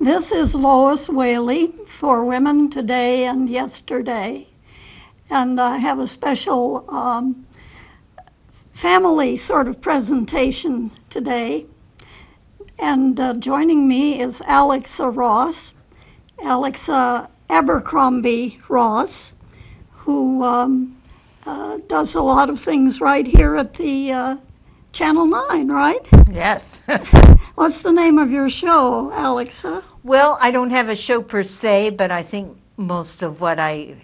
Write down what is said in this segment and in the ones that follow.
This is Lois Whaley for Women Today and Yesterday. And I have a special family sort of presentation today. And joining me is Alexa Ross, Alexa Abercrombie Ross, who does a lot of things right here at the Channel 9, right? Yes. What's the name of your show, Alexa? Well, I don't have a show per se, but I think most of what I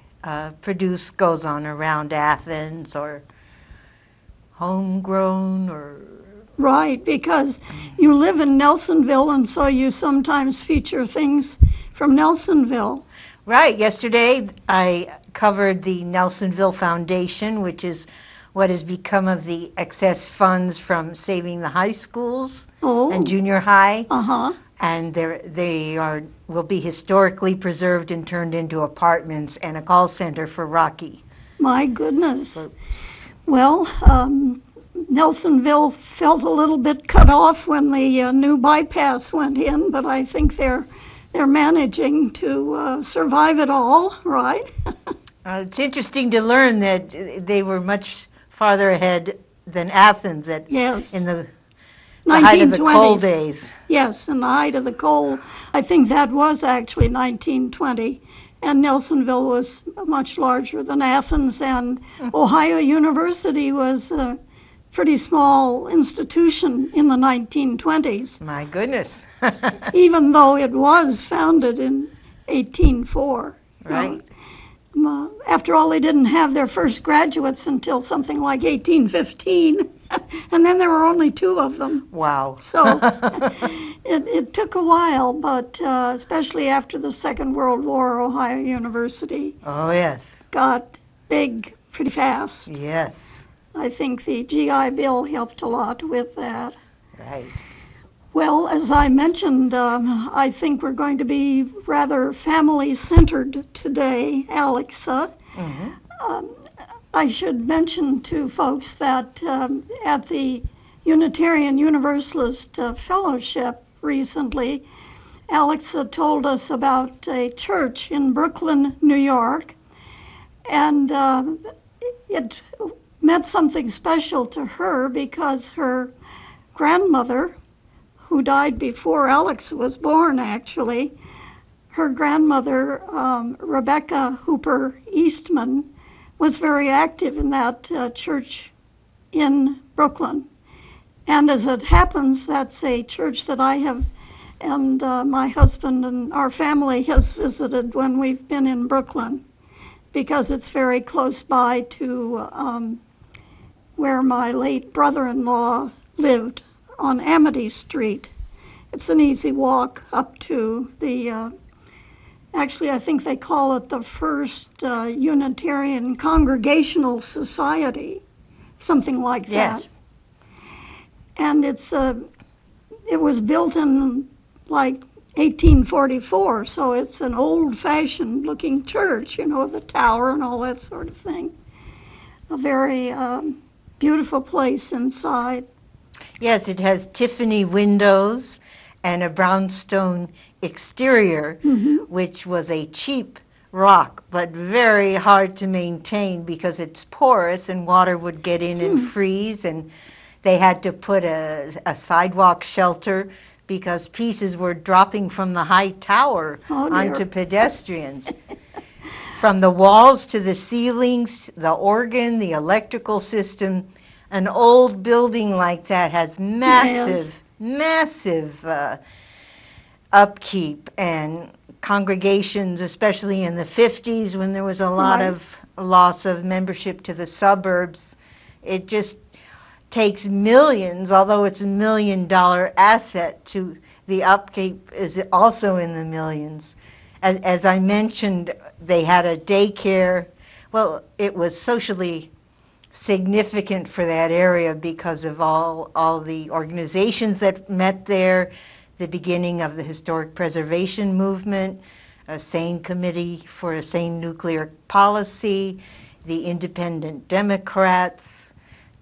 produce goes on around Athens or homegrown or... Right, because you live in Nelsonville, and so you sometimes feature things from Nelsonville. Right. Yesterday I covered the Nelsonville Foundation, which is what has become of the excess funds from saving the high schools and junior high. Uh-huh. And will be historically preserved and turned into apartments and a call center for Rocky. My goodness. Well, Nelsonville felt a little bit cut off when the new bypass went in, but I think they're managing to survive it all, right? It's interesting to learn that they were much farther ahead than Athens Yes. in the height of the coal days. Yes, in the height of the coal. I think that was actually 1920, and Nelsonville was much larger than Athens, and Ohio University was a pretty small institution in the 1920s. My goodness. Even though it was founded in 1804. Right. After all, they didn't have their first graduates until something like 1815, and then there were only 2 of them. Wow. So it took a while, but especially after the Second World War, Ohio University Oh, yes. got big pretty fast. Yes. I think the GI Bill helped a lot with that. Right. Well, as I mentioned, I think we're going to be rather family-centered today, Alexa. Mm-hmm. I should mention to folks that at the Unitarian Universalist Fellowship recently, Alexa told us about a church in Brooklyn, New York, and it meant something special to her because her grandmother, who died before Alex was born, actually, her grandmother, Rebecca Hooper Eastman, was very active in that church in Brooklyn. And as it happens, that's a church that I have, and my husband and our family has visited when we've been in Brooklyn, because it's very close by to where my late brother-in-law lived on Amity Street. It's an easy walk up to the, actually I think they call it the First Unitarian Congregational Society, something like that. Yes. And it was built in like 1844, so it's an old-fashioned looking church, the tower and all that sort of thing. A very beautiful place inside. Yes, it has Tiffany windows and a brownstone exterior, which was a cheap rock, but very hard to maintain because it's porous and water would get in and freeze, and they had to put a sidewalk shelter because pieces were dropping from the high tower onto pedestrians. From the walls to the ceilings, the organ, the electrical system. An old building like that has massive upkeep, and congregations, especially in the 50s when there was a lot of loss of membership to the suburbs. It just takes millions, although it's $1 million asset, to the upkeep is also in the millions. As I mentioned, they had a daycare. Well, it was socially significant for that area because of all the organizations that met there, the beginning of the historic preservation movement, a SANE committee for a sane nuclear policy, the Independent Democrats,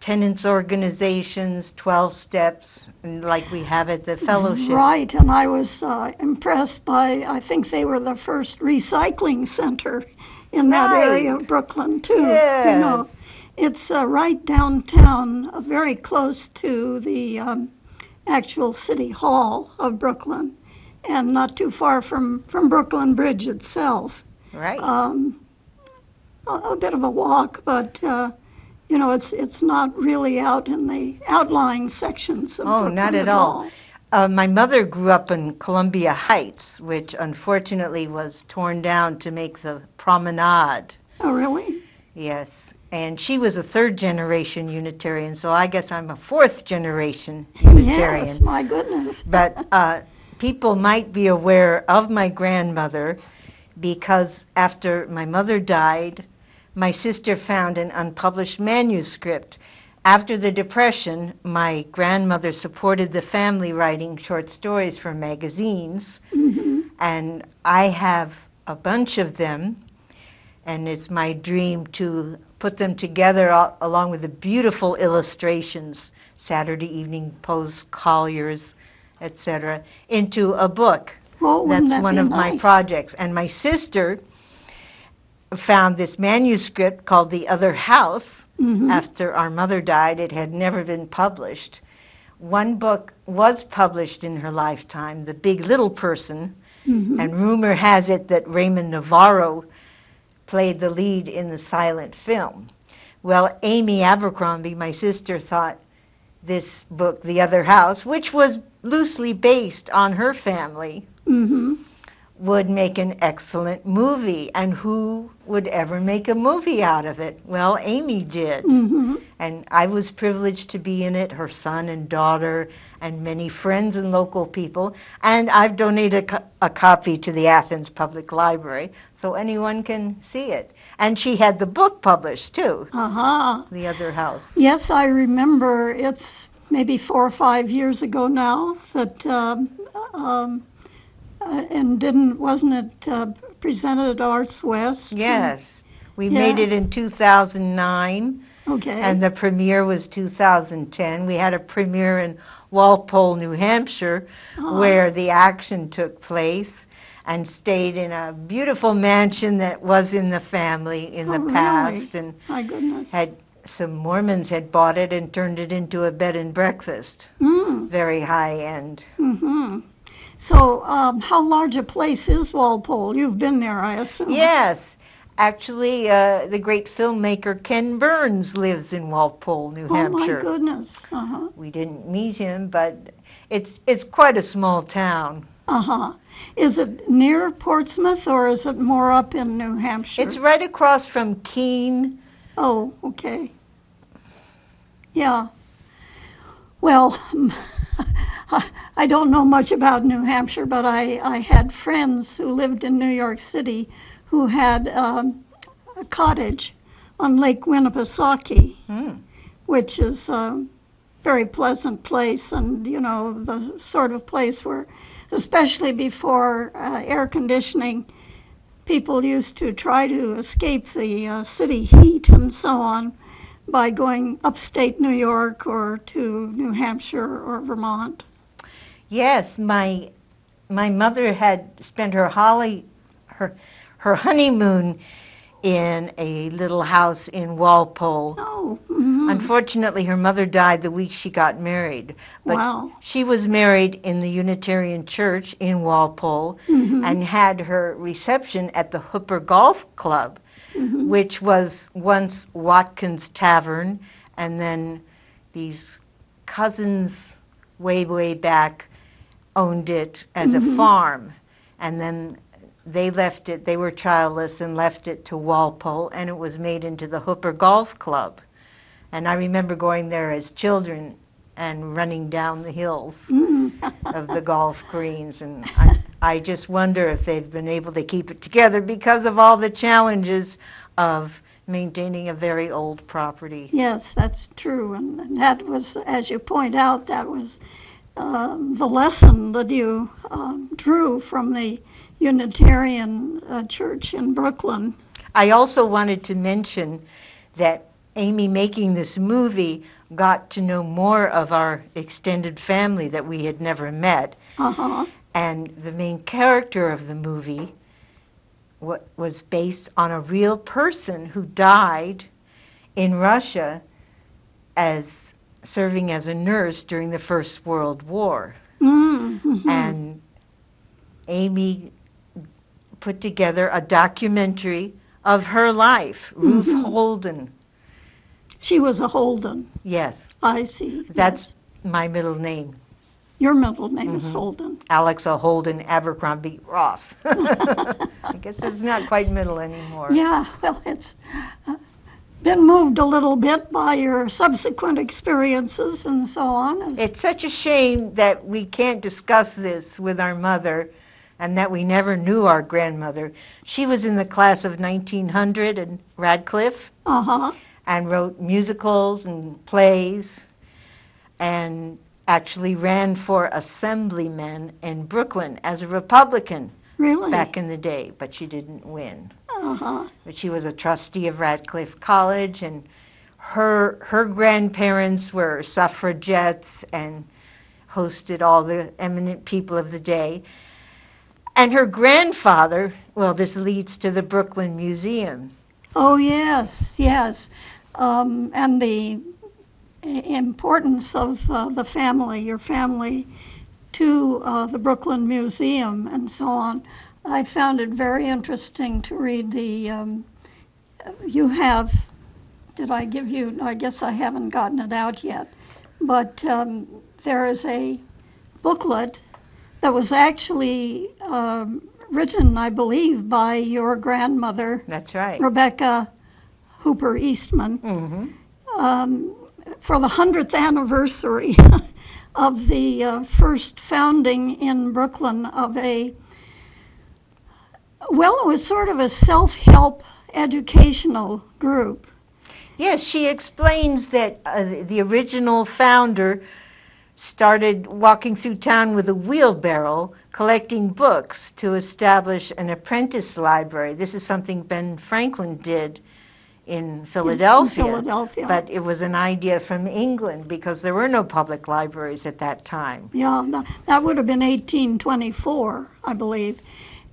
tenants organizations, 12 steps, and like we have at the fellowship. Right, and I was impressed by, I think they were the first recycling center in that area Right. of Brooklyn, too. You know, Yes. it's right downtown, very close to the actual city hall of Brooklyn, and not too far from Brooklyn Bridge itself. Right. A bit of a walk, but you know, it's not really out in the outlying sections of Oh, Brooklyn not at all. My mother grew up in Columbia Heights, which unfortunately was torn down to make the promenade. Oh, really? Yes. And she was a third-generation Unitarian, so I guess I'm a fourth-generation Unitarian. Yes, my goodness. But people might be aware of my grandmother because after my mother died, my sister found an unpublished manuscript. After the Depression, my grandmother supported the family writing short stories for magazines, and I have a bunch of them, and it's my dream to put them together along with the beautiful illustrations, Saturday Evening Post, Collier's, etc., into a book. Oh, wouldn't That's that one be of my nice? projects. And my sister found this manuscript called The Other House after our mother died. It had never been published. One book was published in her lifetime, The Big Little Person, and rumor has it that Raymond Navarro played the lead in the silent film. Well, Amy Abercrombie, my sister, thought this book, The Other House, which was loosely based on her family, would make an excellent movie. And who would ever make a movie out of it? Well, Amy did. And I was privileged to be in it, her son and daughter, and many friends and local people. And I've donated a copy to the Athens Public Library, so anyone can see it. And she had the book published, too, The Other House. Yes, I remember. It's maybe 4 or 5 years ago now that, and wasn't it presented at Arts West? Yes. We made it Yes. in 2009. Okay. And the premiere was 2010. We had a premiere in Walpole, New Hampshire, where the action took place, and stayed in a beautiful mansion that was in the family in the Oh, past. really? And My goodness. had some Mormons had bought it and turned it into a bed and breakfast. Very high end. So, how large a place is Walpole? You've been there, I assume. Yes. Actually, the great filmmaker Ken Burns lives in Walpole, New Oh, Hampshire. my goodness. We didn't meet him, but it's quite a small town. Is it near Portsmouth or is it more up in New Hampshire? It's right across from Keene. Oh, okay. Yeah. Well, I don't know much about New Hampshire, but I had friends who lived in New York City who had a cottage on Lake Winnipesaukee, which is a very pleasant place, and, you know, the sort of place where, especially before air conditioning, people used to try to escape the city heat and so on by going upstate New York or to New Hampshire or Vermont. Yes, my mother had spent her honeymoon in a little house in Walpole. Oh, Unfortunately, her mother died the week she got married. But Wow. she was married in the Unitarian Church in Walpole and had her reception at the Hooper Golf Club, which was once Watkins Tavern, and then these cousins way, way back owned it as a farm. And then they left it, they were childless and left it to Walpole, and it was made into the Hooper Golf Club. And I remember going there as children and running down the hills of the golf greens. And I just wonder if they've been able to keep it together because of all the challenges of maintaining a very old property. yes, that's true. And that was, as you point out, that was the lesson that you drew from the Unitarian Church in Brooklyn. I also wanted to mention that Amy making this movie got to know more of our extended family that we had never met. Uh-huh. And the main character of the movie was based on a real person who died in Russia as serving as a nurse during the First World War. Mm-hmm. And Amy put together a documentary of her life, Ruth Holden. She was a Holden. Yes, I see. that's Yes. my middle name, Your middle name is Holden. Alexa Holden Abercrombie Ross. I guess it's not quite middle anymore. Yeah, well, it's been moved a little bit by your subsequent experiences and so on. It's such a shame that we can't discuss this with our mother and that we never knew our grandmother. She was in the class of 1900 in Radcliffe Uh-huh. and wrote musicals and plays and actually ran for assemblyman in Brooklyn as a Republican Really? back in the day, but she didn't win. Uh-huh. But she was a trustee of Radcliffe College, and her grandparents were suffragettes and hosted all the eminent people of the day. And her grandfather, well, this leads to the Brooklyn Museum. Oh, yes, yes. And the importance of the family, your family, to the Brooklyn Museum and so on. I found it very interesting to read the, you have, did I give you, I guess I haven't gotten it out yet, but there is a booklet that was actually written, I believe, by your grandmother, That's right. Rebecca Hooper Eastman, for the 100th anniversary of the first founding in Brooklyn of a, well, it was sort of a self-help educational group. Yes, she explains that the original founder started walking through town with a wheelbarrow collecting books to establish an apprentice library. This is something Ben Franklin did in Philadelphia. Philadelphia. But it was an idea from England because there were no public libraries at that time. Yeah, that would have been 1824, I believe.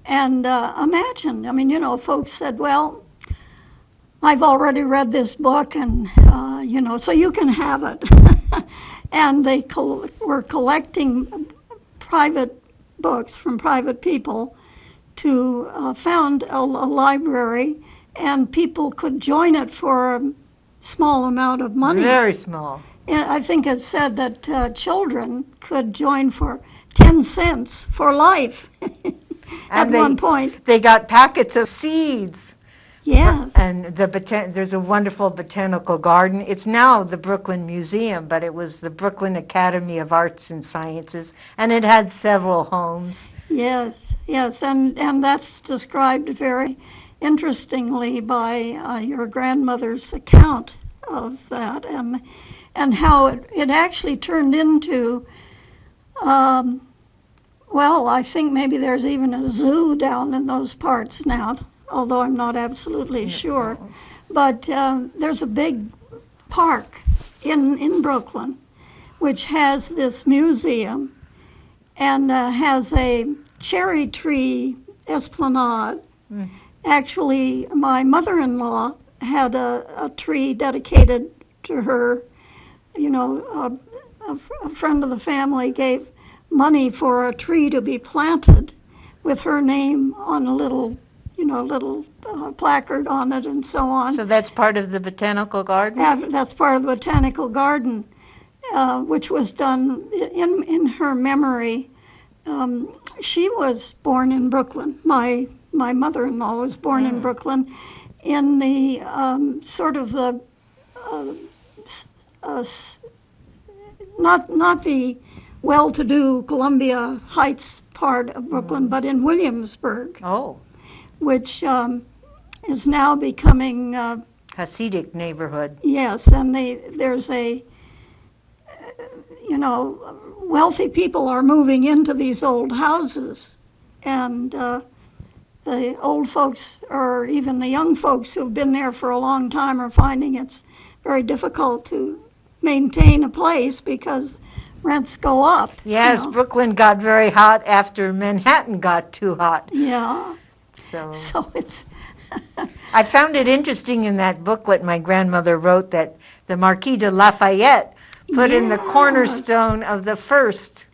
And imagine, I mean, you know, folks said, well, I've already read this book and, you know, so you can have it. And they were collecting private books from private people to found a library, and people could join it for a small amount of money. Very small. And I think it said that children could join for 10 cents for life at one point. They got packets of seeds. Yes. And there's a wonderful botanical garden. It's now the Brooklyn Museum, but it was the Brooklyn Academy of Arts and Sciences, and it had several homes. Yes, yes, and that's described very interestingly by your grandmother's account of that, and how it actually turned into, well, I think maybe there's even a zoo down in those parts now, although I'm not absolutely sure. But there's a big park in Brooklyn which has this museum and has a cherry tree esplanade. Actually, my mother-in-law had a tree dedicated to her. You know, a friend of the family gave money for a tree to be planted with her name on a little placard on it and so on. So that's part of the botanical garden? That's part of the botanical garden, which was done in her memory. She was born in Brooklyn. My mother-in-law was born in Brooklyn in the sort of the, not the well-to-do Columbia Heights part of Brooklyn, but in Williamsburg. Oh. Which is now becoming, Hasidic neighborhood. yes, and there's a, you know, wealthy people are moving into these old houses, and the old folks, or even the young folks who've been there for a long time, are finding it's very difficult to maintain a place because rents go up. you Yes, know. Brooklyn got very hot after Manhattan got too hot. Yeah, So so it's, I found it interesting in that booklet my grandmother wrote that the Marquis de Lafayette put in the Yes. cornerstone of the first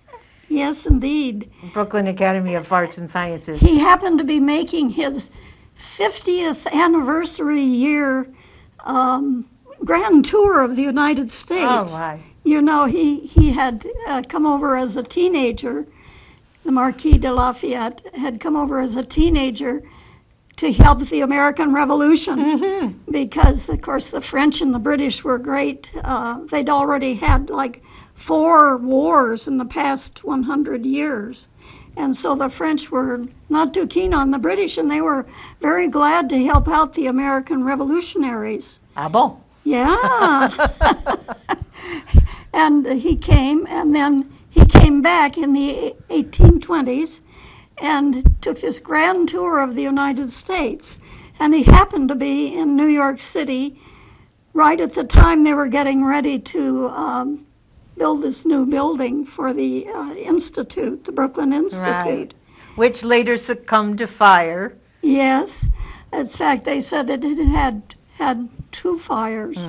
yes, indeed. Brooklyn Academy of Arts and Sciences. He happened to be making his 50th anniversary year grand tour of the United States. Oh, my. You know, he had come over as a teenager. The Marquis de Lafayette had come over as a teenager to help the American Revolution because, of course, the French and the British were great. They'd already had like 4 wars in the past 100 years. And so the French were not too keen on the British, and they were very glad to help out the American revolutionaries. Ah bon? Yeah. And he came, and then he came back in the 1820s and took this grand tour of the United States. And he happened to be in New York City right at the time they were getting ready to build this new building for the Institute, the Brooklyn Institute. Right. Which later succumbed to fire. Yes. In fact, they said that it had 2 fires,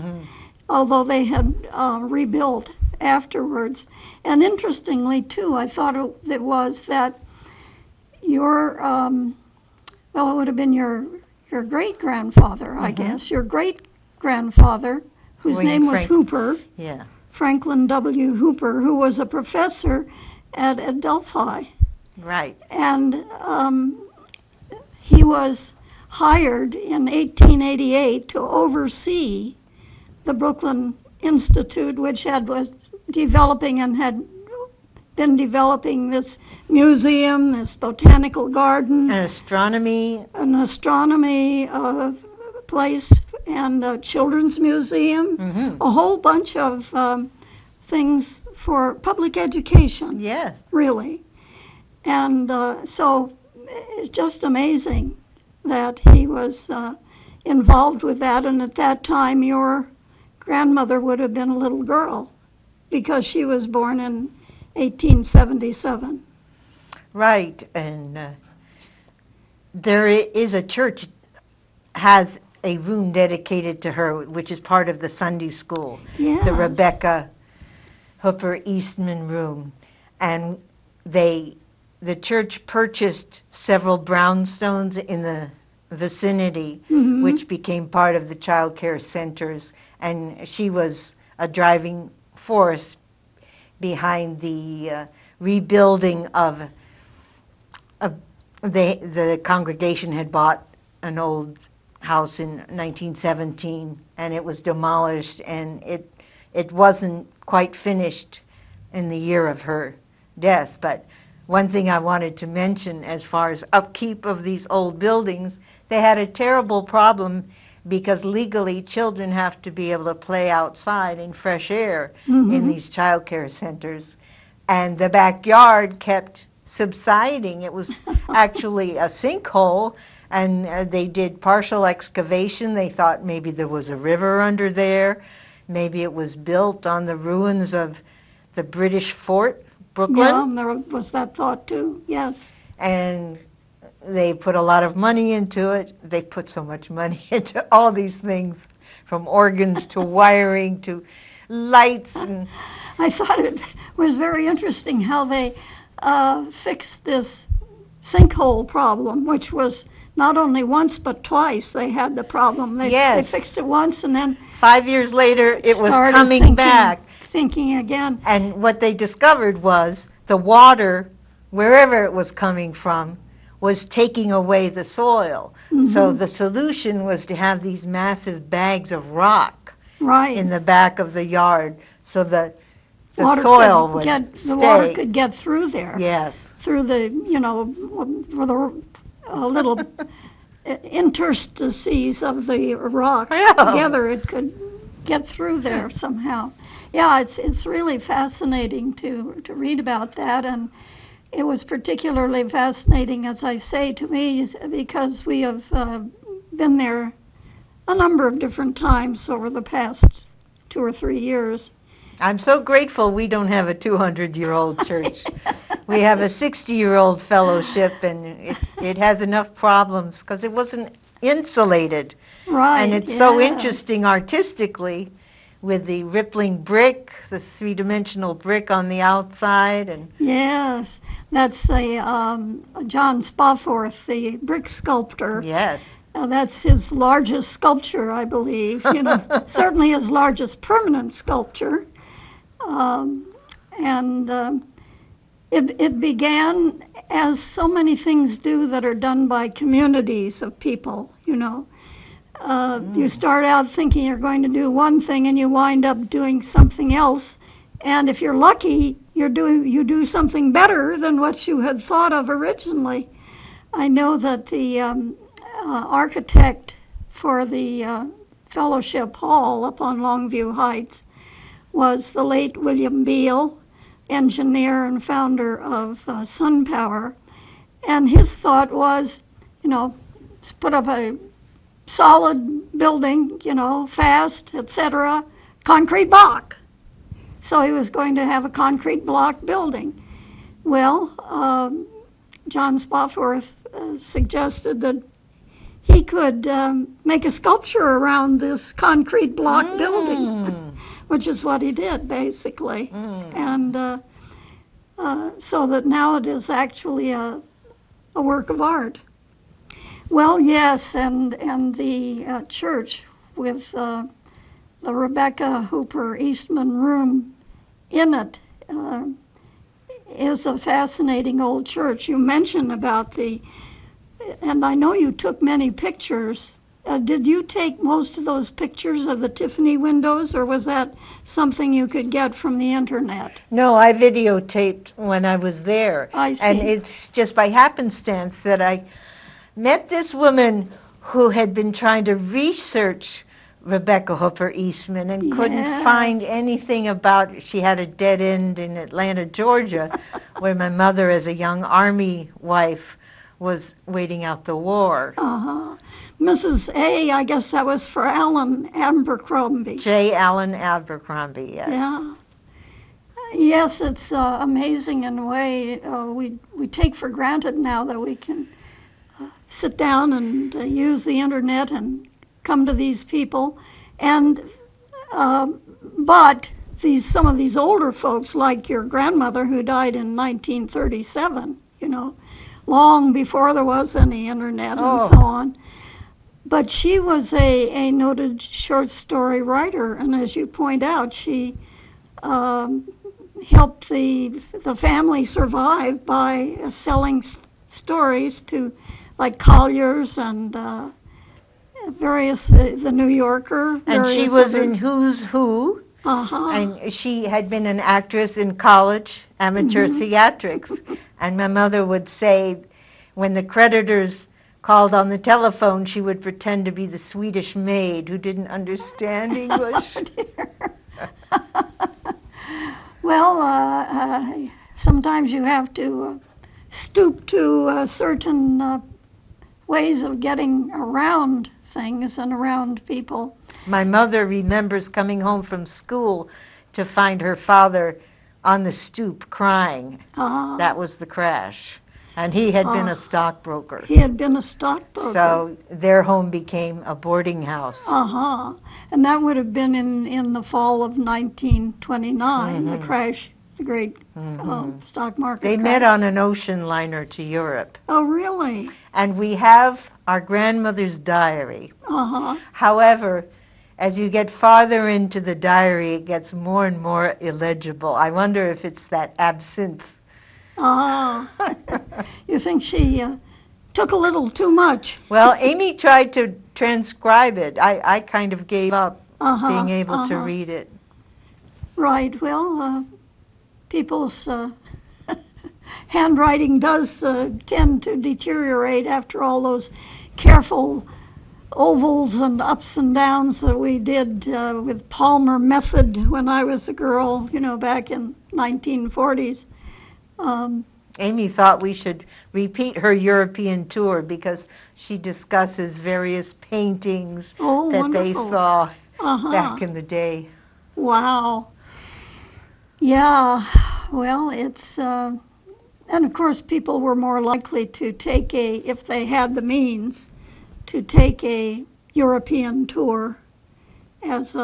although they had rebuilt afterwards. And interestingly, too, I thought it was that your, well, it would have been your great-grandfather, I guess, your great-grandfather, whose William name was Frank- Hooper, Yeah. Franklin W. Hooper, who was a professor at Adelphi. Right. And he was hired in 1888 to oversee the Brooklyn Institute, which was developing and had been developing this museum, this botanical garden, And astronomy. an astronomy place, and a children's museum, a whole bunch of things for public education. Yes. Really. And so it's just amazing that he was involved with that. And at that time, your grandmother would have been a little girl because she was born in 1877. Right. And there is a church has a room dedicated to her, which is part of the Sunday school, Yes. the Rebecca Hooper Eastman room. And the church purchased several brownstones in the vicinity, which became part of the child care centers. And she was a driving force behind the rebuilding of the congregation had bought an old house in 1917, and it was demolished, and it wasn't quite finished in the year of her death. But one thing I wanted to mention as far as upkeep of these old buildings, they had a terrible problem because legally children have to be able to play outside in fresh air in these child care centers. And the backyard kept subsiding. It was actually a sinkhole, and they did partial excavation. They thought maybe there was a river under there. Maybe it was built on the ruins of the British fort, Brooklyn. Yeah, and there was that thought too, yes. And they put a lot of money into it. They put so much money into all these things, from organs to wiring to lights. And I thought it was very interesting how they fixed this sinkhole problem, which was not only once but twice they had the problem. They Yes. fixed it once and then 5 years later, it was started coming back. sinking again. And what they discovered was the water, wherever it was coming from, was taking away the soil. So the solution was to have these massive bags of rock Right. in the back of the yard so that the Water soil could would get, stay. the water could get through there. Yes. Through the, with the little interstices of the rocks Yeah. together, it could get through there somehow. Yeah, it's really fascinating to read about that, and it was particularly fascinating, as I say, to me, because we have been there a number of different times over the past 2 or 3 years. I'm so grateful we don't have a 200-year-old church. We have a 60-year-old fellowship, and it has enough problems because it wasn't insulated. Right. And it's so yeah. interesting artistically with the rippling brick, the three-dimensional brick on the outside. And Yes, that's the John Spawforth, the brick sculptor. yes, That's his largest sculpture, I believe. Certainly his largest permanent sculpture. It began as so many things do that are done by communities of people. You start out thinking you're going to do one thing, and you wind up doing something else. And if you're lucky, you do something better than what you had thought of originally. I know that the architect for the Fellowship Hall up on Longview Heights was the late William Beale, engineer and founder of SunPower. And his thought was, let's put up a solid building, fast, etc., concrete block. So he was going to have a concrete block building. Well, John Spawforth suggested that he could make a sculpture around this concrete block building, which is what he did, basically. And so that now it is actually a work of art. Well, yes, and the church with the Rebecca Hooper Eastman room in it is a fascinating old church. You mentioned about and I know you took many pictures. Did you take most of those pictures of the Tiffany windows, or was that something you could get from the internet? no, I videotaped when I was there. I see. And it's just by happenstance that I met this woman who had been trying to research Rebecca Hooper Eastman and couldn't Yes. find anything about. She had a dead end in Atlanta, Georgia, where my mother, as a young Army wife, was waiting out the war. Mrs. A, I guess that was for Alan Abercrombie. J. Allen Abercrombie, yes. Yeah. Yes, it's amazing in a way. We take for granted now that we can sit down and use the internet and come to these people. And but some of these older folks, like your grandmother who died in 1937, long before there was any internet and so on. But she was a noted short story writer, and as you point out, she helped the family survive by selling stories to, like, Collier's and various, the New Yorker. And she various was other- in Who's Who, Uh-huh. and she had been an actress in college, amateur theatrics. And my mother would say, when the creditors called on the telephone, she would pretend to be the Swedish maid who didn't understand English. Well, sometimes you have to stoop to certain ways of getting around things and around people. My mother remembers coming home from school to find her father on the stoop crying. That was the crash. And he had been a stockbroker. He had been a stockbroker. So their home became a boarding house. And that would have been in the fall of 1929, the crash, the great stock market They crash. met on an ocean liner to Europe. Oh, really? And we have our grandmother's diary. However, as you get farther into the diary, it gets more and more illegible. I wonder if it's that absinthe. You think she took a little too much? Well, Amy tried to transcribe it. I kind of gave up being able to read it. Right. Well, people's handwriting does tend to deteriorate after all those careful ovals and ups and downs that we did with Palmer method when I was a girl, back in 1940s. Amy thought we should repeat her European tour because she discusses various paintings Oh, that they wonderful. saw Uh-huh. back in the day. Wow. Yeah, well, it's, and of course, people were more likely to take if they had the means, to take a European tour as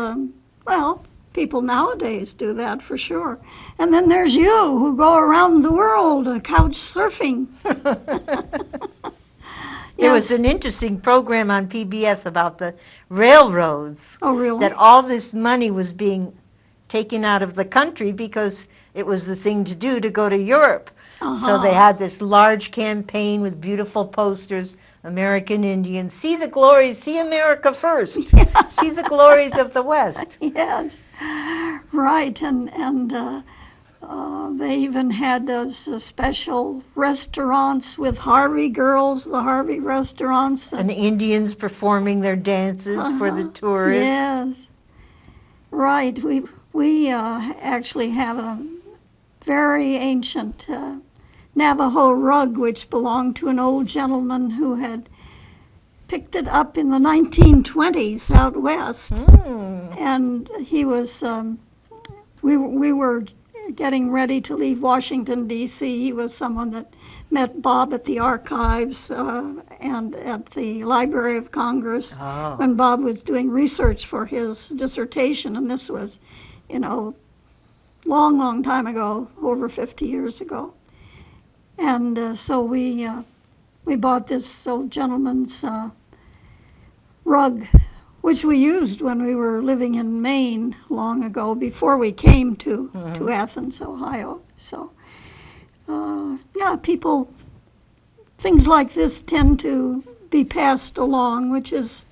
well, people nowadays do that for sure. And then there's you who go around the world couch surfing. There was Yes. an interesting program on PBS about the railroads. Oh, really? That all this money was being taken out of the country because it was the thing to do to go to Europe. So they had this large campaign with beautiful posters, American Indians, see the glories, see America first, see the glories of the West. Yes, right, and they even had those special restaurants with Harvey girls, the Harvey restaurants. And Indians performing their dances for the tourists. Yes, right. We actually have a very ancient Navajo rug, which belonged to an old gentleman who had picked it up in the 1920s out west. And he was, we were getting ready to leave Washington, D.C. He was someone that met Bob at the archives and at the Library of Congress when Bob was doing research for his dissertation. And this was, long, long time ago, over 50 years ago. And so we bought this old gentleman's rug, which we used when we were living in Maine long ago, before we came to Athens, Ohio. So, yeah, things like this tend to be passed along, which is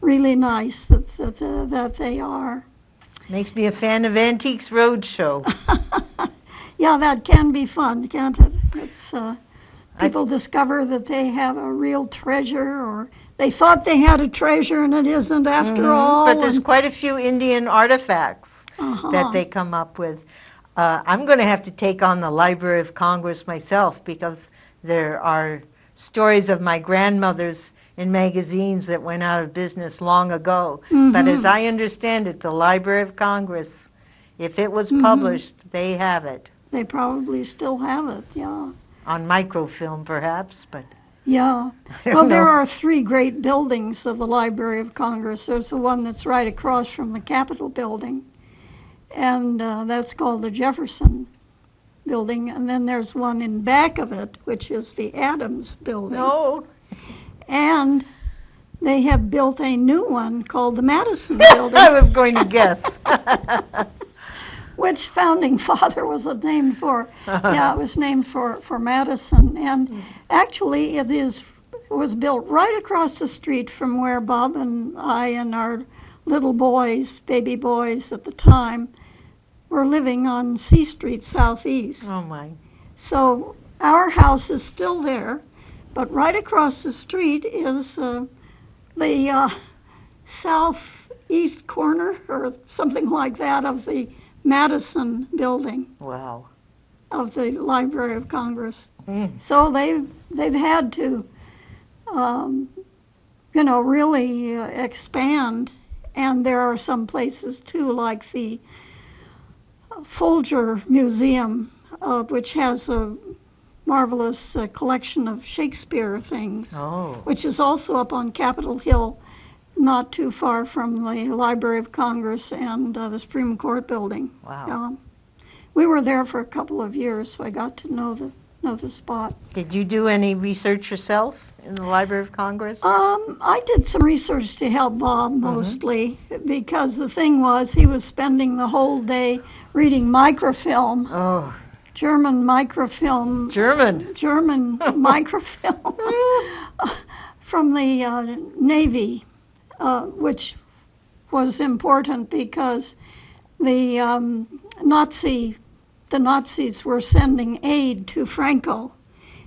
really nice that they are. Makes me a fan of Antiques Roadshow. Yeah, that can be fun, can't it? It's people discover that they have a real treasure, or they thought they had a treasure and it isn't after all. But there's quite a few Indian artifacts that they come up with. I'm going to have to take on the Library of Congress myself because there are stories of my grandmothers in magazines that went out of business long ago. But as I understand it, the Library of Congress, if it was published, they have it. They probably still have it, yeah. On microfilm, perhaps, but Yeah. don't Well, there know. are three great buildings of the Library of Congress. There's the one that's right across from the Capitol building, and that's called the Jefferson building. And then there's one in back of it, which is the Adams building. no. And they have built a new one called the Madison I building, was going to guess. which founding father was it named for? Yeah, it was named for Madison. And actually, it was built right across the street from where Bob and I and our little boys, baby boys at the time, were living on C Street Southeast. Oh, my. So our house is still there, but right across the street is the southeast corner or something like that of the Madison building Wow. of the Library of Congress. So they've had to, really expand. And there are some places too, like the Folger Museum, which has a marvelous collection of Shakespeare things, Oh. which is also up on Capitol Hill, not too far from the Library of Congress and the Supreme Court building. Wow. We were there for a couple of years, so I got to know the spot. Did you do any research yourself in the Library of Congress? I did some research to help Bob mostly, because the thing was he was spending the whole day reading microfilm, Oh, German microfilm, German. microfilm from the Navy, which was important because the Nazis were sending aid to Franco,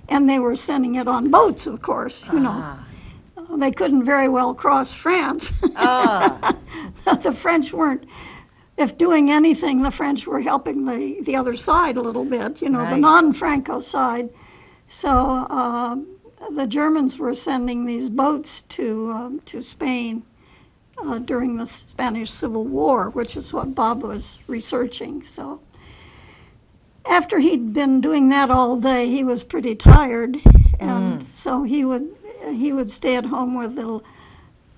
and they were sending it on boats, of course, They couldn't very well cross France. Ah. The French weren't if doing anything, the French were helping the other side a little bit, the Right. non-Franco side. So the Germans were sending these boats to Spain during the Spanish Civil War, which is what Bob was researching. So after he'd been doing that all day, he was pretty tired, and so he would stay at home with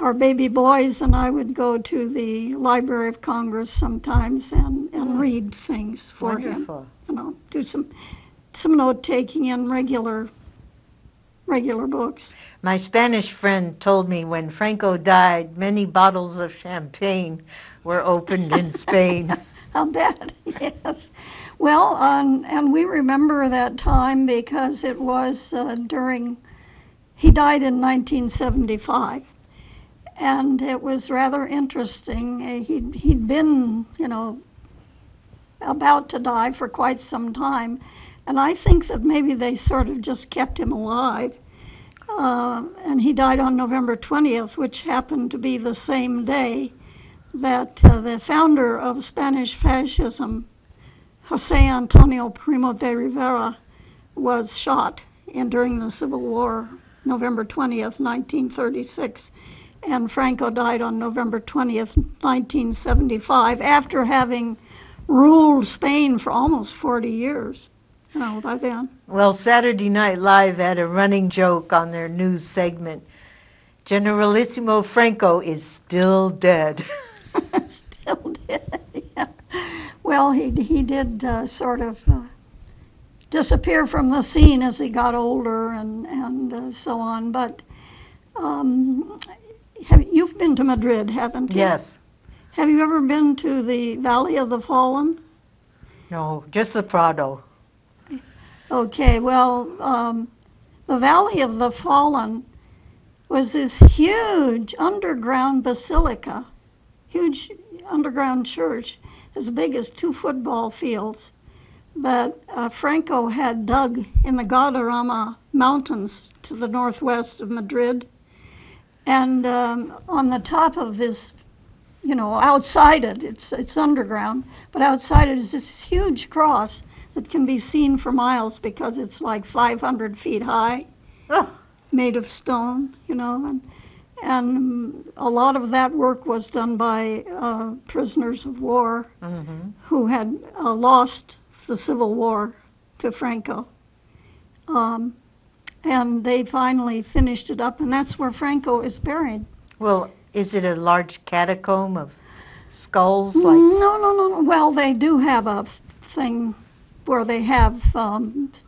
our baby boys, and I would go to the Library of Congress sometimes and read things for Wonderful. him. Do some note taking in regular books. My Spanish friend told me when Franco died, many bottles of champagne were opened in Spain. I'll bet, yes. Well, and we remember that time because it was he died in 1975. And it was rather interesting. He'd been, about to die for quite some time. And I think that maybe they sort of just kept him alive. And he died on November 20th, which happened to be the same day that the founder of Spanish fascism, Jose Antonio Primo de Rivera, was shot during the Civil War, November 20th, 1936. And Franco died on November 20th, 1975, after having ruled Spain for almost 40 years, by then. Well, Saturday Night Live had a running joke on their news segment. Generalissimo Franco is still dead. Still did, yeah. Well, he did sort of disappear from the scene as he got older and so on. But you've been to Madrid, haven't you? Yes. Have you ever been to the Valley of the Fallen? No, just the Prado. Okay, well, the Valley of the Fallen was this huge underground basilica, huge underground church, as big as 2 football fields, that Franco had dug in the Guadarrama Mountains to the northwest of Madrid. And on the top of this, outside it's underground, but outside it is this huge cross that can be seen for miles because it's like 500 feet high, Oh, made of stone, and a lot of that work was done by prisoners of war who had lost the Civil War to Franco. And they finally finished it up, and that's where Franco is buried. well, is it a large catacomb of skulls? No. Well, they do have a thing where they have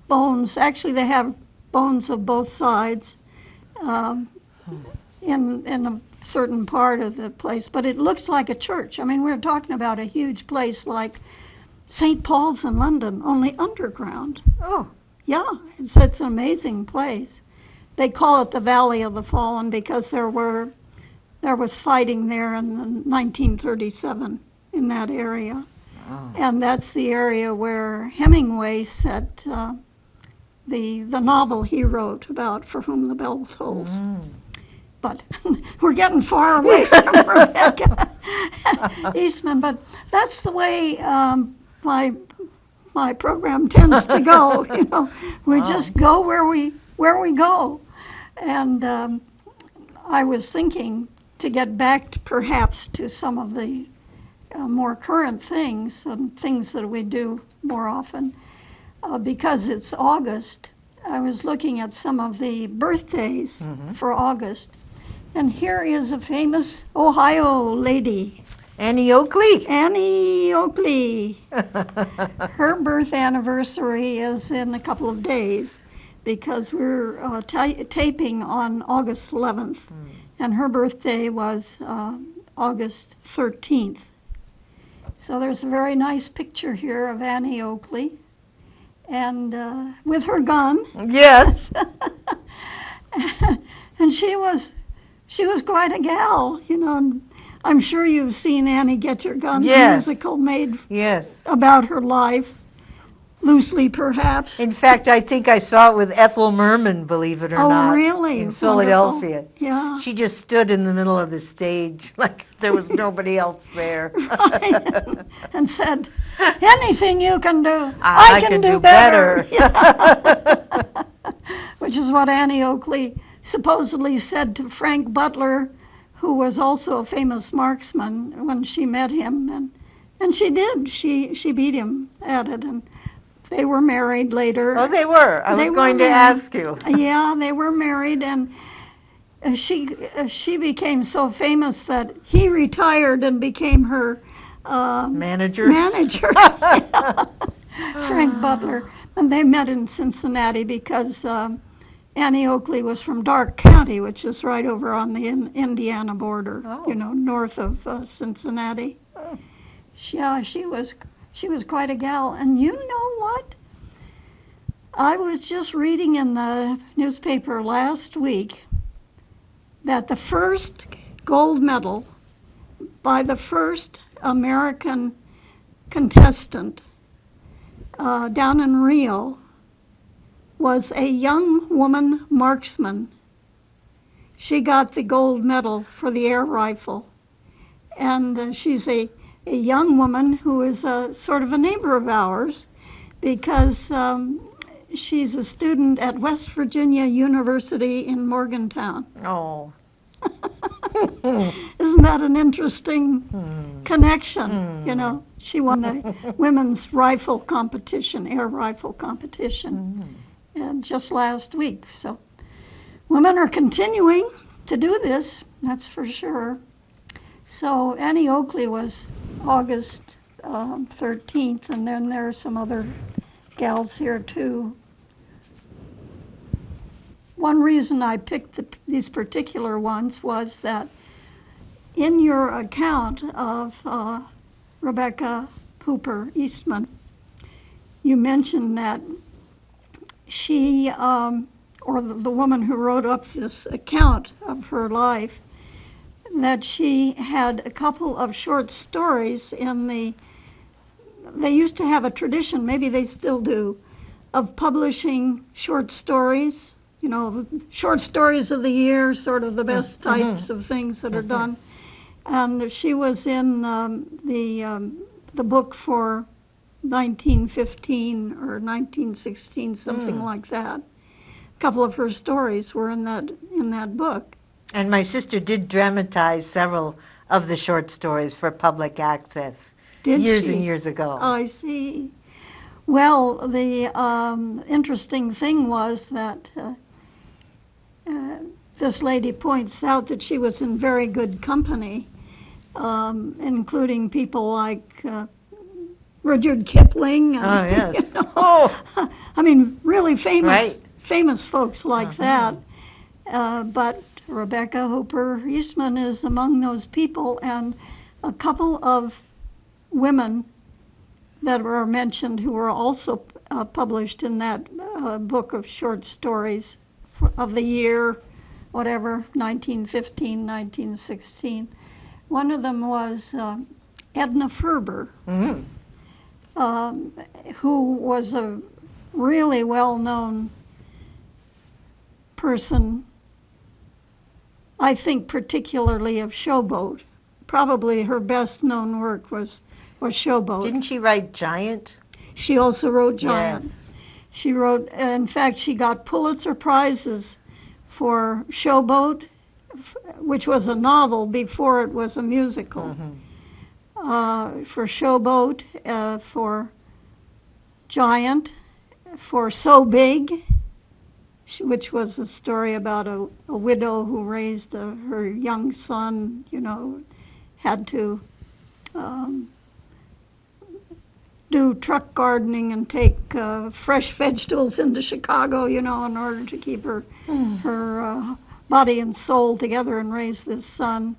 bones. Actually, they have bones of both sides in a certain part of the place, but it looks like a church. I mean, we're talking about a huge place like St. Paul's in London, only underground. Oh, Yeah, it's an amazing place. They call it the Valley of the Fallen because there was fighting there in 1937 in that area. And that's the area where Hemingway set the novel he wrote about For Whom the Bell Tolls. But we're getting far away from Rebecca Eastman, but that's the way my program tends to go. We just go where we go. And I was thinking to get back perhaps to some of the more current things and things that we do more often. Because it's August, I was looking at some of the birthdays for August. And here is a famous Ohio lady, Annie Oakley. Annie Oakley. Her birth anniversary is in a couple of days because we're taping on August 11th, and her birthday was August 13th. So there's a very nice picture here of Annie Oakley, and with her gun. Yes. And she was quite a gal, and I'm sure you've seen Annie Get Your Gun, the Yes. musical made Yes. about her life. loosely perhaps. In fact, I think I saw it with Ethel Merman, believe it or Oh, not. really? In Wonderful. Philadelphia. Yeah. She just stood in the middle of the stage like there was nobody else there. Right. And said, anything you can do, I can do do better. better. Which is what Annie Oakley supposedly said to Frank Butler, who was also a famous marksman, when she met him. And she did. She beat him at it. And they were married later. Oh, they were. I They was were going to married. ask you. Yeah, they were married, and she became so famous that he retired and became her Manager? manager. Frank Butler. And they met in Cincinnati because Annie Oakley was from Darke County, which is right over on the Indiana border, Oh. north of Cincinnati. She was quite a gal. And you know what? I was just reading in the newspaper last week that the first gold medal by the first American contestant down in Rio was a young woman marksman. She got the gold medal for the air rifle. And she's a young woman who is sort of a neighbor of ours because she's a student at West Virginia University in Morgantown. Oh. Isn't that an interesting connection? She won the women's rifle competition, air rifle competition, and just last week. So women are continuing to do this, that's for sure. So Annie Oakley was August 13th, and then there are some other gals here too. One reason I picked these particular ones was that in your account of Rebecca Hooper Eastman, you mentioned that she, or the woman who wrote up this account of her life, that she had a couple of short stories they used to have a tradition, maybe they still do, of publishing short stories, short stories of the year, sort of the best types of things that are done. And she was in the book for 1915 or 1916, something like that. A couple of her stories were in that book. And my sister did dramatize several of the short stories for public access years and years ago. I see. Well, the interesting thing was that this lady points out that she was in very good company, including people like Rudyard Kipling. And, Oh, yes. Oh, I mean, really famous, Right. famous folks like that. But Rebecca Hooper Eastman is among those people, and a couple of women that were mentioned who were also published in that book of short stories of the year, whatever, 1915, 1916. One of them was Edna Ferber, who was a really well-known person, I think particularly of Showboat. Probably her best-known work was Showboat. didn't she write Giant? She also wrote Giant. Yes. She wrote, in fact, she got Pulitzer Prizes for Showboat, which was a novel before it was a musical. For Showboat, for Giant, for So Big, which was a story about a widow who raised her young son, had to do truck gardening and take fresh vegetables into Chicago, in order to keep her body and soul together and raise this son.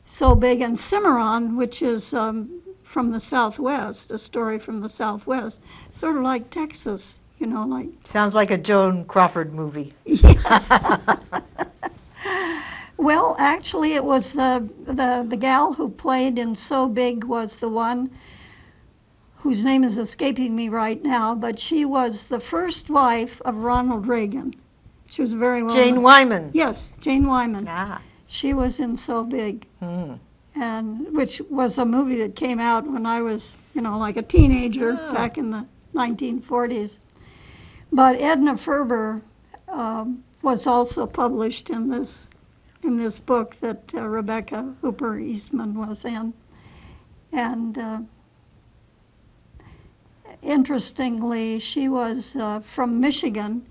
So Big, and Cimarron, which is from the Southwest, a story from the Southwest, sort of like Texas, like. Sounds like a Joan Crawford movie. Yes. Well, actually, it was the gal who played in So Big was the one whose name is escaping me right now, but she was the first wife of Ronald Reagan. She was very well Jane known. Wyman. Yes, Jane Wyman. Ah. She was in So Big, Hmm. and which was a movie that came out when I was, like a teenager back in the 1940s. But Edna Ferber was also published in this book that Rebecca Hooper Eastman was in, and interestingly, she was from Michigan,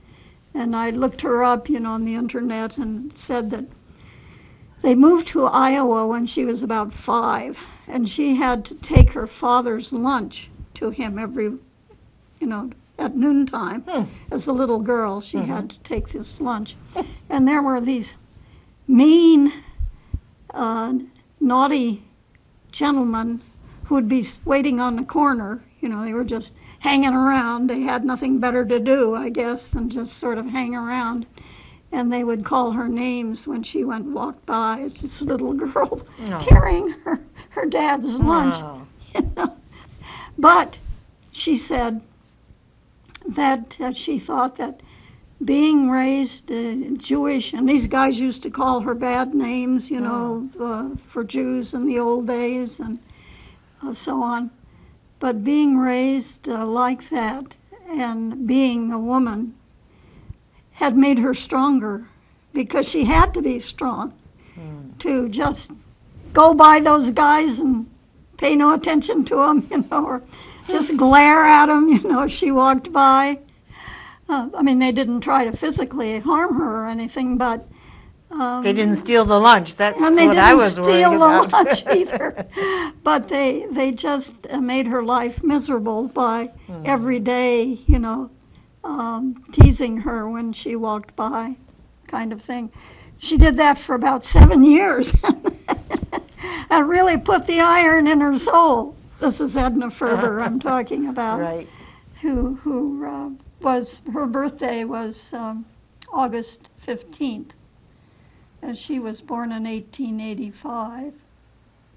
and I looked her up, on the internet, and it said that they moved to Iowa when she was about 5, and she had to take her father's lunch to him every, at noontime. As a little girl, she had to take this lunch. And there were these mean, naughty gentlemen who would be waiting on the corner. They were just hanging around. They had nothing better to do, I guess, than just sort of hang around. And they would call her names when she walked by. It's this little girl carrying her dad's lunch. Oh. But she said that she thought that being raised Jewish, and these guys used to call her bad names, for Jews in the old days and so on. But being raised like that and being a woman had made her stronger, because she had to be strong to just go by those guys and pay no attention to them, or just glare at them, if she walked by. They didn't try to physically harm her or anything, but They didn't steal the lunch. That's and they what I didn't was worried steal the about. lunch either. But they just made her life miserable by every day, teasing her when she walked by, kind of thing. She did that for about 7 years. And really put the iron in her soul. This is Edna Ferber I'm talking about. Right. Who was, her birthday was August 15th. And she was born in 1885, it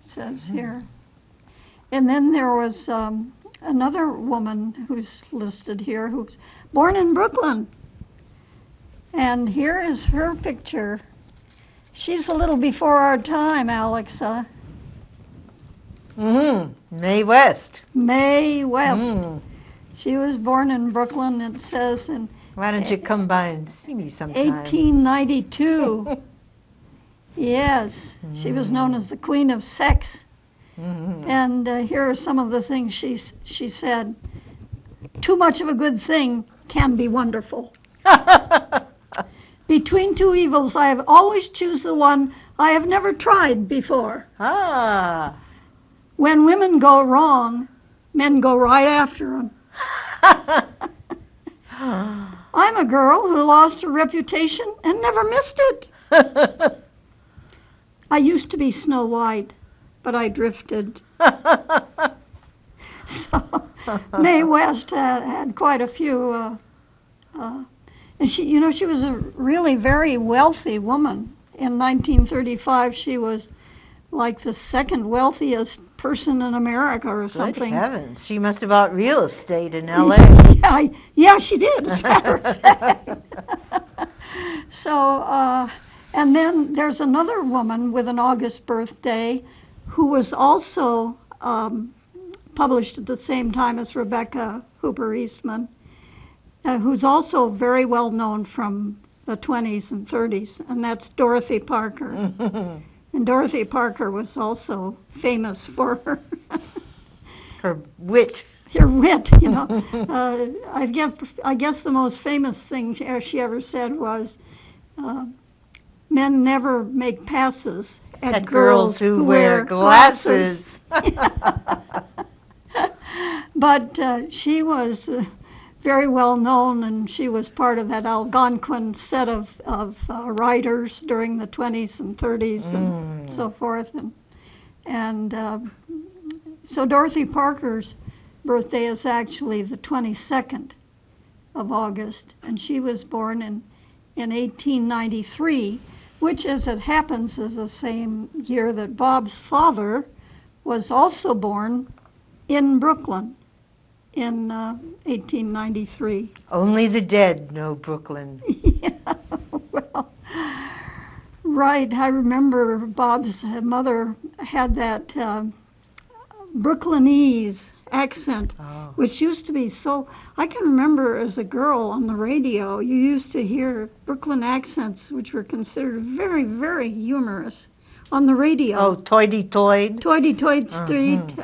says here. And then there was another woman who's listed here who's born in Brooklyn. And here is her picture. She's a little before our time, Alexa. Mae West. Mae West. She was born in Brooklyn, it says, in Why don't you come by and see me sometime? 1892. Yes, she was known as the Queen of Sex. And here are some of the things she said. Too much of a good thing can be wonderful. Between two evils, I have always choose the one I have never tried before. Ah. When women go wrong, men go right after them. I'm a girl who lost her reputation and never missed it. I used to be Snow White, but I drifted. So Mae West had quite a few, and she was a really very wealthy woman. In 1935, she was like the second wealthiest person in America or Good something. heavens. She must have bought real estate in L.A. Yeah, she did, as a matter of fact. So, and then there's another woman with an August birthday who was also published at the same time as Rebecca Hooper Eastman, who's also very well known from the 20s and 30s, and that's Dorothy Parker. And Dorothy Parker was also famous for Her wit. her wit, I guess the most famous thing she ever said was, men never make passes at girls who wear glasses. But she was very well known, and she was part of that Algonquin set of writers during the 20s and 30s and so forth. And so Dorothy Parker's birthday is actually the 22nd of August, and she was born in 1893, which, as it happens, is the same year that Bob's father was also born in Brooklyn. in 1893. Only the dead know Brooklyn. Well, right. I remember Bob's mother had that Brooklynese accent, Oh. which used to be so. I can remember as a girl on the radio, you used to hear Brooklyn accents, which were considered very, very humorous on the radio. Oh, toity-toid. Toity-toid Street.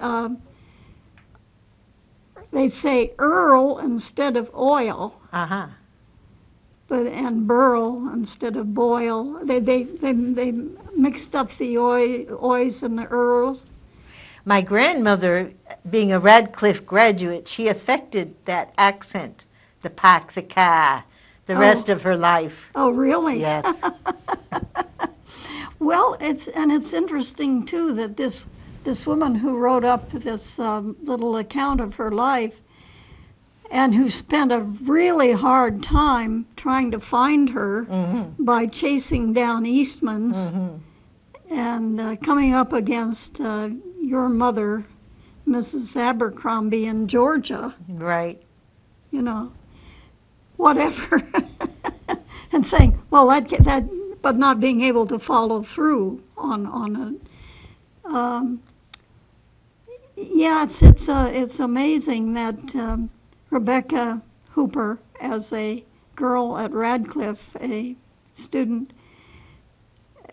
They'd say Earl instead of oil, Uh-huh. and burl instead of boil. They mixed up the oys and the earls. My grandmother, being a Radcliffe graduate, she affected that accent, the pack, the ka, the rest of her life. Oh, really? Yes. Well, it's interesting too that this woman who wrote up this little account of her life, and who spent a really hard time trying to find her by chasing down Eastmans and coming up against your mother, Mrs. Abercrombie in Georgia, Right. you know, whatever, and saying, well, that, but not being able to follow through on it. Yeah, it's amazing that Rebecca Hooper, as a girl at Radcliffe, a student,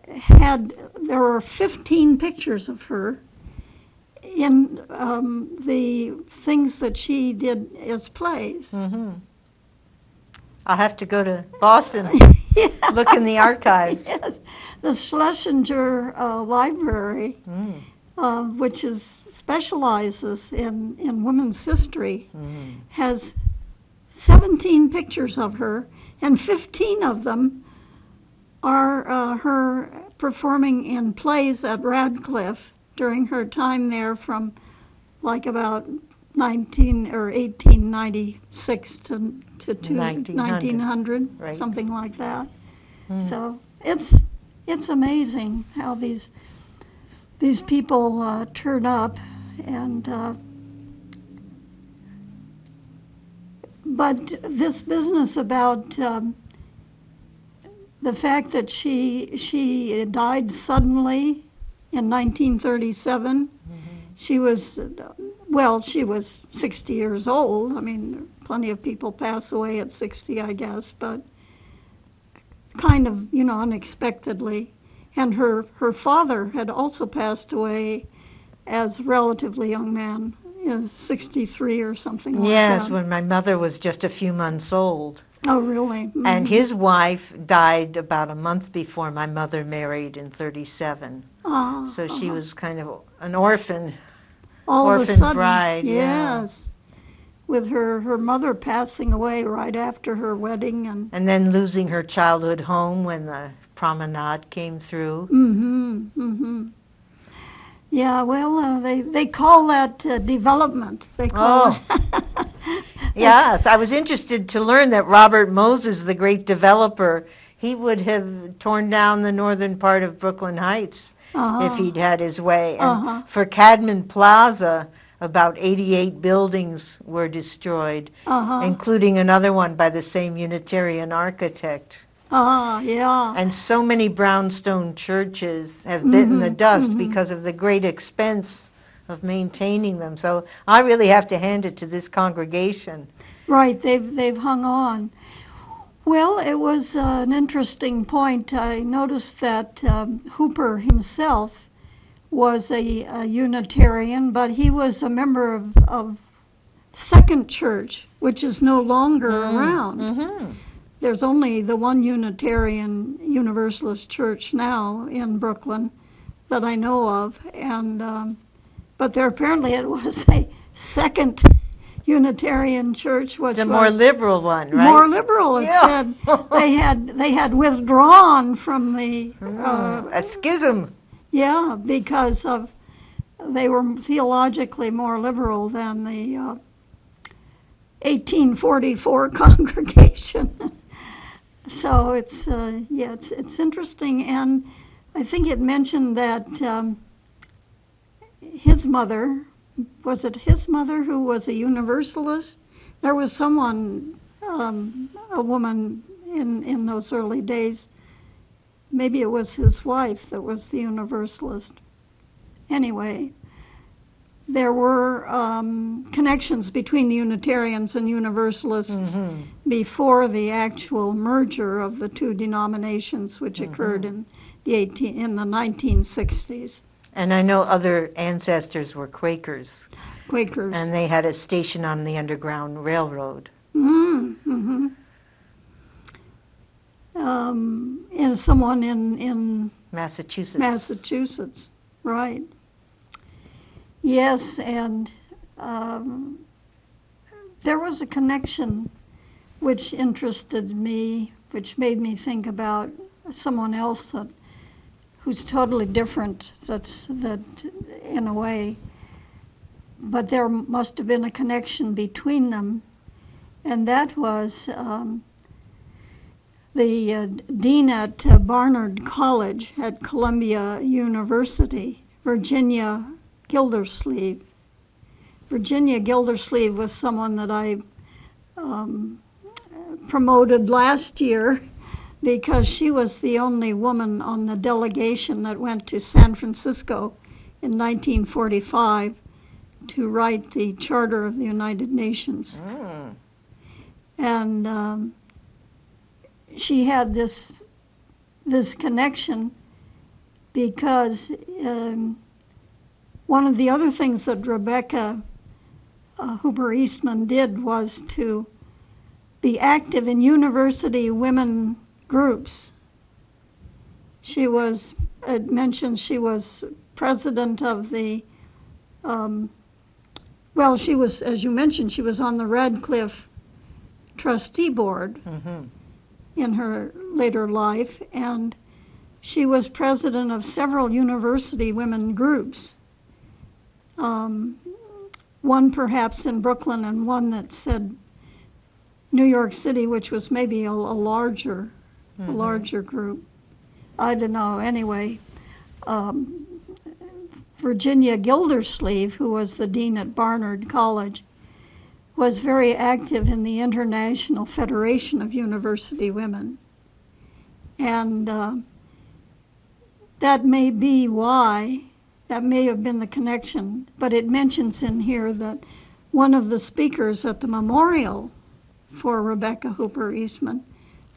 there were 15 pictures of her in the things that she did as plays. I'll have to go to Boston, look in the archives. Yes, the Schlesinger Library, which specializes in women's history, has 17 pictures of her, and 15 of them are her performing in plays at Radcliffe during her time there from like about 1896 to 1900, Right. something like that. So it's amazing how these people turn up, and but this business about the fact that she died suddenly in 1937. She was, well, she was 60 years old. I mean, plenty of people pass away at 60, I guess, but kind of, unexpectedly. And her father had also passed away as a relatively young man, 63 or something like Yes, that. when my mother was just a few months old. Oh, really? Mhm. And his wife died about a month before my mother married in 37. Ah, So she was kind of an orphan. all of a orphan sudden, bride, yeah. yes. With her mother passing away right after her wedding, and And then losing her childhood home when the promenade came through. Yeah, well, they call that development. They call it. Yes, I was interested to learn that Robert Moses, the great developer, he would have torn down the northern part of Brooklyn Heights if he'd had his way. And for Cadman Plaza, about 88 buildings were destroyed, including another one by the same Unitarian architect. Yeah. And so many brownstone churches have bitten the dust because of the great expense of maintaining them. So I really have to hand it to this congregation. Right, they've hung on. Well, it was an interesting point. I noticed that Hooper himself was a Unitarian, but he was a member of Second Church, which is no longer around. There's only the one Unitarian Universalist church now in Brooklyn that I know of, and but there apparently it was a second Unitarian church, which The was more liberal one, right? more liberal. It Yeah. said they had withdrawn from the A schism. yeah, because they were theologically more liberal than the 1844 congregation. So it's it's interesting, and I think it mentioned that his mother, was it his mother who was a Universalist? There was someone, a woman in those early days, maybe it was his wife that was the Universalist. Anyway, there were connections between the Unitarians and Universalists before the actual merger of the two denominations, which occurred in the 1960s. And I know other ancestors were Quakers, Quakers. and they had a station on the Underground Railroad. Mm-hmm. And someone in Massachusetts. Massachusetts, right. Yes, and there was a connection which interested me, which made me think about someone else who's totally different, that in a way, but there must have been a connection between them, and that was the dean at Barnard College at Columbia University, Virginia Gildersleeve. Virginia Gildersleeve was someone that I promoted last year because she was the only woman on the delegation that went to San Francisco in 1945 to write the Charter of the United Nations. And she had this connection because one of the other things that Rebecca Hooper Eastman did was to be active in university women groups. She was, it mentioned she was president of the, well, she was, as you mentioned, she was on the Radcliffe trustee board in her later life, and she was president of several university women groups. One perhaps in Brooklyn and one that said New York City, which was maybe a larger group. I don't know. Anyway, Virginia Gildersleeve, who was the dean at Barnard College, was very active in the International Federation of University Women. And that may be why, that may have been the connection, but it mentions in here that one of the speakers at the memorial for Rebecca Hooper Eastman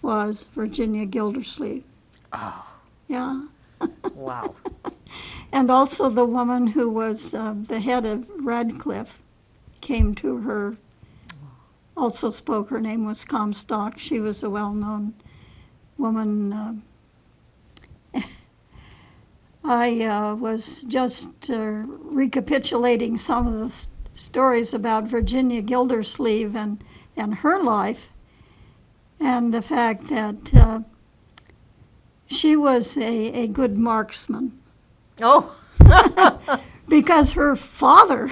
was Virginia Gildersleeve. Oh, Yeah. wow. And also the woman who was the head of Radcliffe came to her, also spoke. Her name was Comstock. She was a well-known woman. I was just recapitulating some of the stories about Virginia Gildersleeve and her life, and the fact that she was a good marksman. Oh, Because her father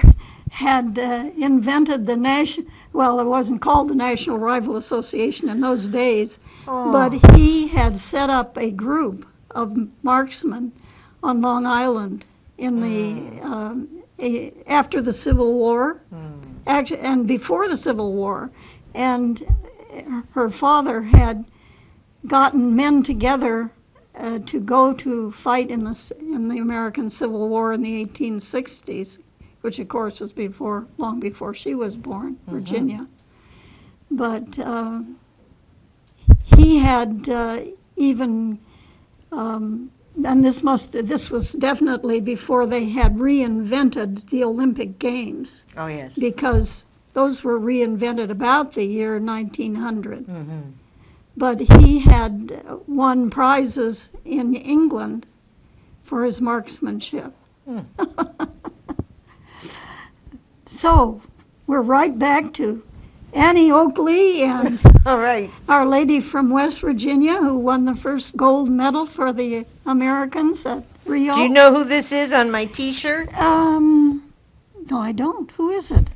had invented the national, well, it wasn't called the National Rifle Association in those days, but he had set up a group of marksmen on Long Island in the after the Civil War, actually, and before the Civil War, and her father had gotten men together to go to fight in the American Civil War in the 1860s, which of course was long before she was born, Virginia. But he had even, and this was definitely before they had reinvented the Olympic Games, oh yes. because those were reinvented about the year 1900. But he had won prizes in England for his marksmanship. So we're right back to Annie Oakley and All right. Our Lady from West Virginia, who won the first gold medal for the Americans at Rio. Do you know who this is on my T-shirt? No, I don't. Who is it?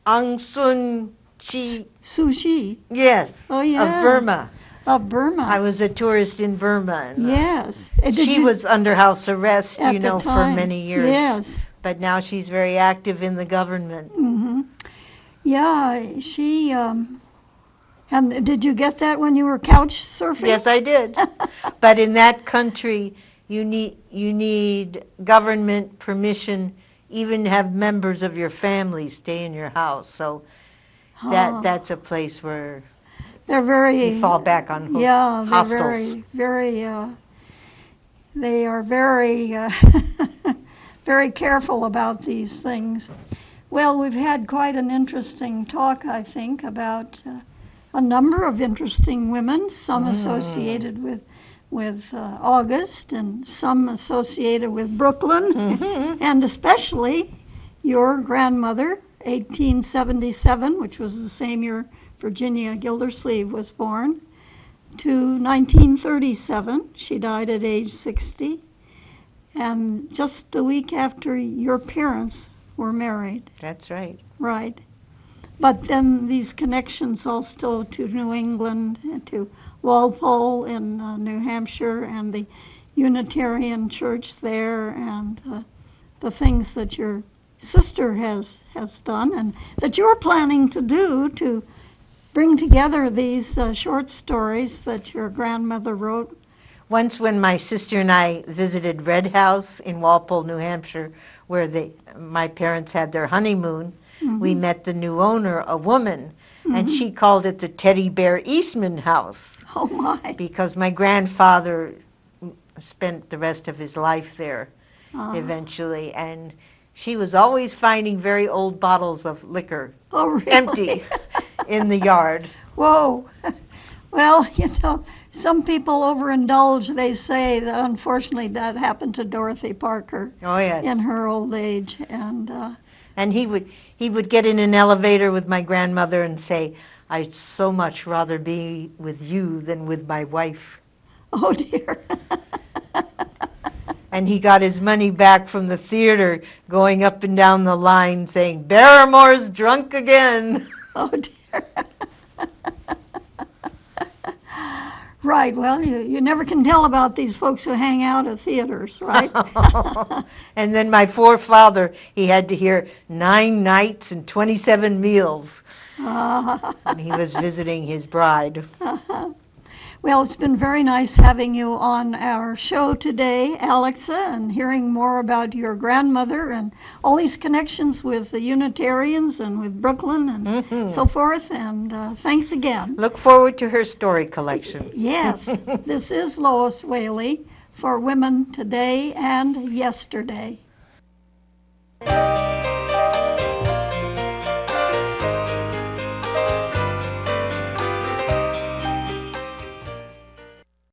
Aung San Suu Sushi. Yes. Oh, yes. Of Burma. Of Burma. I was a tourist in Burma. And yes. Did she you- was under house arrest, at you the know, for time. many years. Yes. but now she's very active in the government. Yeah, she, and did you get that when you were couch surfing? Yes, I did. But in that country, you need government permission, even have members of your family stay in your house. So that's a place where They're very. you fall back on Yeah, they're hostels. they are very, very careful about these things. Well, we've had quite an interesting talk, I think, about a number of interesting women, some associated with August and some associated with Brooklyn, and especially your grandmother, 1877, which was the same year Virginia Gildersleeve was born, to 1937. She died at age 60, and just a week after your parents were married. That's right. Right. But then these connections also to New England, and to Walpole in New Hampshire, and the Unitarian Church there, and the things that your sister has done, and that you're planning to do to bring together these short stories that your grandmother wrote. Once when my sister and I visited Red House in Walpole, New Hampshire, where my parents had their honeymoon, we met the new owner, a woman, and she called it the Teddy Bear Eastman House Oh, my. because my grandfather spent the rest of his life there eventually, and she was always finding very old bottles of liquor Oh, really? empty in the yard. Whoa. Well, some people overindulge. They say that unfortunately that happened to Dorothy Parker Oh, yes. in her old age. And And he would get in an elevator with my grandmother and say, "I'd so much rather be with you than with my wife." oh dear. And he got his money back from the theater going up and down the line saying, "Barrymore's drunk again." Oh dear. Right. Well, you never can tell about these folks who hang out at theaters, right? And then my forefather, he had to hear 9 nights and 27 meals when he was visiting his bride. Well, it's been very nice having you on our show today, Alexa, and hearing more about your grandmother and all these connections with the Unitarians and with Brooklyn and so forth. And thanks again. Look forward to her story collection. Yes, this is Lois Whaley for Women Today and Yesterday.